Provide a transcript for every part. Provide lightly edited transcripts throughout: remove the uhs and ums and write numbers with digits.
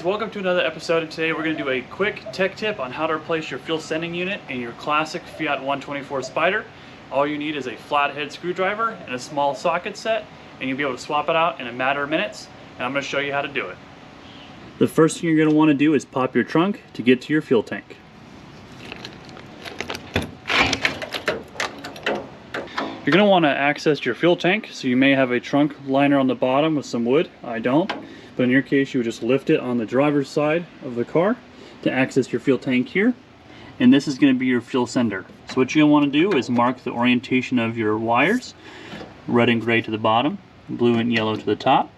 guys, welcome to another episode, and today we're going to do a quick tech tip on how to replace your fuel sending unit in your classic Fiat 124 Spider. All you need is a flathead screwdriver and a small socket set, and you'll be able to swap it out in a matter of minutes, and I'm going to show you how to do it. The first thing you're going to want to do is pop your trunk to get to your fuel tank. You're going to want to access your fuel tank, so you may have a trunk liner on the bottom with some wood. I don't. But in your case, you would just lift it on the driver's side of the car to access your fuel tank here. And this is going to be your fuel sender. So what you're going to want to do is mark the orientation of your wires. Red and gray to the bottom, blue and yellow to the top.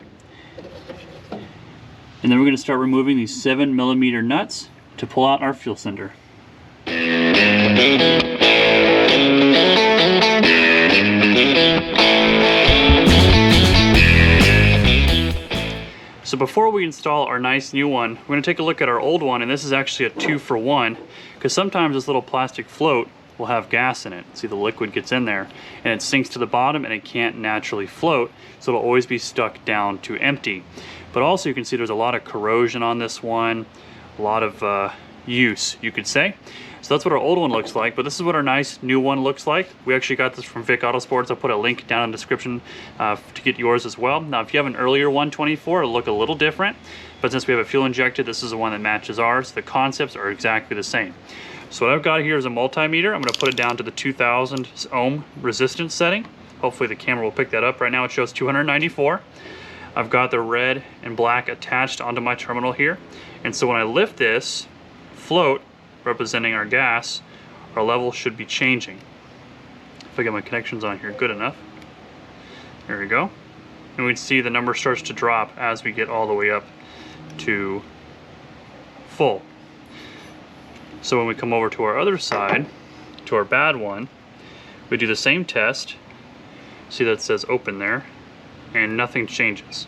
And then we're going to start removing these 7mm nuts to pull out our fuel sender. So before we install our nice new one, we're going to take a look at our old one, and this is actually a 2-for-1, because sometimes this little plastic float will have gas in it. See, the liquid gets in there and it sinks to the bottom and it can't naturally float, so it'll always be stuck down to empty. But also you can see there's a lot of corrosion on this one, a lot of use, you could say. So that's what our old one looks like, but this is what our nice new one looks like. We actually got this from Vic Autosports. I'll put a link down in the description to get yours as well. Now, if you have an earlier 124, it'll look a little different, but since we have a fuel injected, this is the one that matches ours. The concepts are exactly the same. So what I've got here is a multimeter. I'm going to put it down to the 2000 ohm resistance setting. Hopefully the camera will pick that up. Right now it shows 294. I've got the red and black attached onto my terminal here, and so when I lift this float representing our gas, our level should be changing. If I get my connections on here good enough, there we go, and we can see the number starts to drop as we get all the way up to full. So when we come over to our other side, to our bad one, we do the same test. See that it says open there, and nothing changes.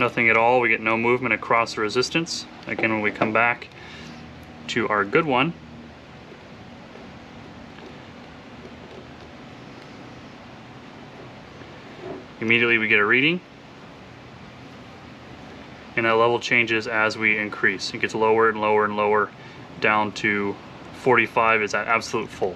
Nothing at all. We get no movement across the resistance. Again, when we come back to our good one, immediately we get a reading, and that level changes as we increase. It gets lower and lower and lower down to 45 is at absolute full.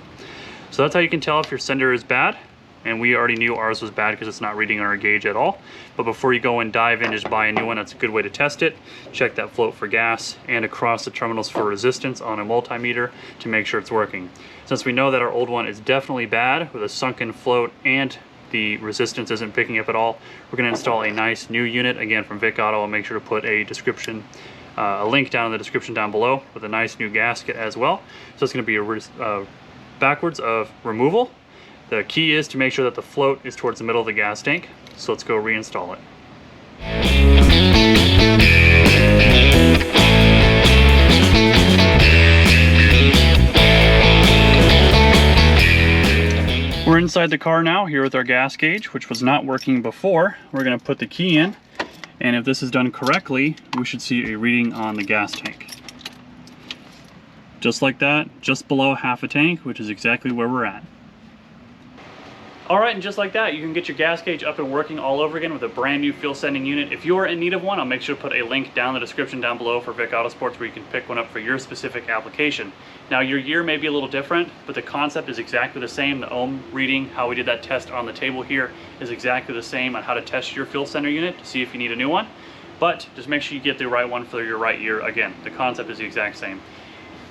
So that's how you can tell if your sender is bad, and we already knew ours was bad because it's not reading our gauge at all. But before you go and dive in, just buy a new one. That's a good way to test it. Check that float for gas and across the terminals for resistance on a multimeter to make sure it's working. Since we know that our old one is definitely bad with a sunken float and the resistance isn't picking up at all, we're going to install a nice new unit, again from Vic Auto. I'll make sure to put a description, a link down in the description down below with a nice new gasket as well. So it's going to be a backwards of removal. The key is to make sure that the float is towards the middle of the gas tank. So let's go reinstall it. We're inside the car now here with our gas gauge, which was not working before. We're going to put the key in, and if this is done correctly, we should see a reading on the gas tank. Just like that, just below half a tank, which is exactly where we're at. Alright, and just like that, you can get your gas gauge up and working all over again with a brand new fuel sending unit. If you are in need of one, I'll make sure to put a link down in the description down below for Vic Autosports where you can pick one up for your specific application. Now, your year may be a little different, but the concept is exactly the same. The ohm reading, how we did that test on the table here, is exactly the same on how to test your fuel sender unit to see if you need a new one. But just make sure you get the right one for your right year. Again, the concept is the exact same.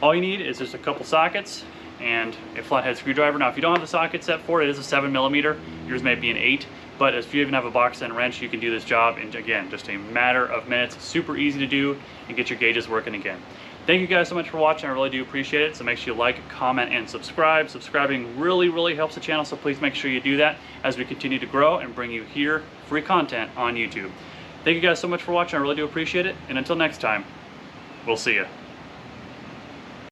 All you need is just a couple sockets and a flathead screwdriver. Now, if you don't have the socket set for it, it is a 7mm. Yours may be an 8, but if you even have a box and wrench, you can do this job in, again, just a matter of minutes. Super easy to do and get your gauges working again. Thank you guys so much for watching. I really do appreciate it. So make sure you like, comment, and subscribe. Subscribing really helps the channel, so please make sure you do that as we continue to grow and bring you here free content on YouTube. Thank you guys so much for watching. I really do appreciate it. And until next time, we'll see you.